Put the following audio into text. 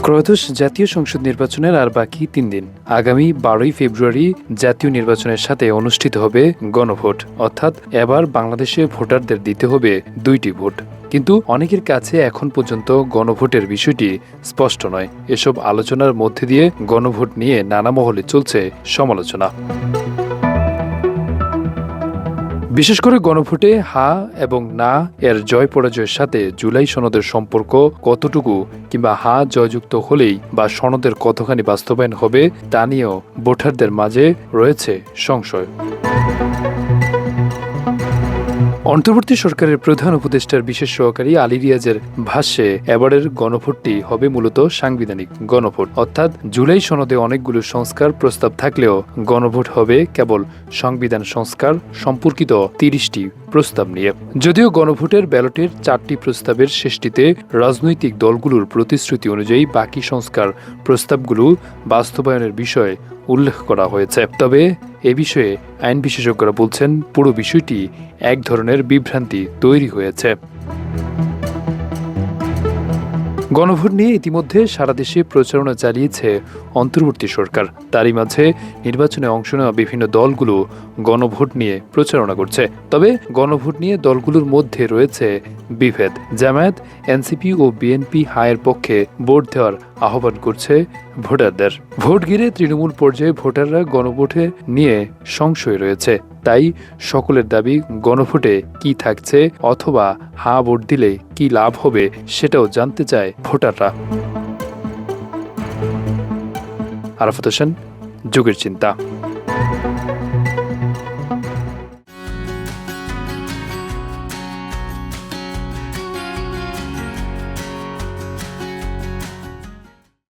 ত্রয়োদশ জাতীয় সংসদ নির্বাচনের আর বাকি ৩ দিন। আগামী ১২ই ফেব্রুয়ারি জাতীয় নির্বাচনের সাথে অনুষ্ঠিত হবে গণভোট। অর্থাৎ এবার বাংলাদেশে ভোটারদের দিতে হবে ২টি ভোট। কিন্তু অনেকের কাছে এখন পর্যন্ত গণভোটের বিষয়টি স্পষ্ট নয়। এসব আলোচনার মধ্যে দিয়ে গণভোট নিয়ে নানা মহলে চলছে সমালোচনা। বিশেষ করে গণভোটে হা এবং না এর জয় পরাজয়ের সাথে জুলাই সনদের সম্পর্ক কতটুকু, কিংবা হা জয়যুক্ত হলেই বা সনদের কতখানি বাস্তবায়ন হবে তা নিয়েও ভোটারদের মাঝে রয়েছে সংশয়। অন্তর্বর্তী সরকারের প্রধান উপদেষ্টার বিশেষ সহকারী আলী রিয়াজের ভাষ্যে এবারের গণভোটটি হবে মূলত সাংবিধানিক গণভোট। অর্থাৎ জুলাই সনদে অনেকগুলো সংস্কার প্রস্তাব থাকলেও গণভোট হবে কেবল সংবিধান সংস্কার সম্পর্কিত ৩০টি প্রস্তাব নিয়ে। যদিও গণভোটের ব্যালটের ৪টি প্রস্তাবের শেষটিতে রাজনৈতিক দলগুলোর প্রতিশ্রুতি অনুযায়ী বাকি সংস্কার প্রস্তাবগুলো বাস্তবায়নের বিষয়ে উল্লেখ করা হয়েছে। তবে এ বিষয়ে আইন বিশেষজ্ঞরা বলছেন পুরো বিষয়টি এক ধরনের বিভ্রান্তি তৈরি হয়েছে। গণভোট নিয়ে ইতিমধ্যে সারা দেশে প্রচারণা চালিয়েছে অন্তর্বর্তী সরকার। তারই মাঝে নির্বাচনে অংশ নেওয়া বিভিন্ন দলগুলো গণভোট নিয়ে প্রচারণা করছে। তবে গণভোট নিয়ে দলগুলোর মধ্যে রয়েছে বিভেদ। জামায়াত, এনসিপি ও বিএনপি হায়ের পক্ষে ভোট দেওয়ার আহ্বান করছে ভোটারদের। ভোট ঘিরে তৃণমূল পর্যায়ে ভোটাররা গণভোটে নিয়ে সংশয় রয়েছে। তাই সকলের দাবি গণভোটে কি থাকছে, অথবা হা ভোট দিলে কি লাভ হবে সেটাও জানতে চায় ভোটাররা। আরাফাত হোসেন, যুগের চিন্তা।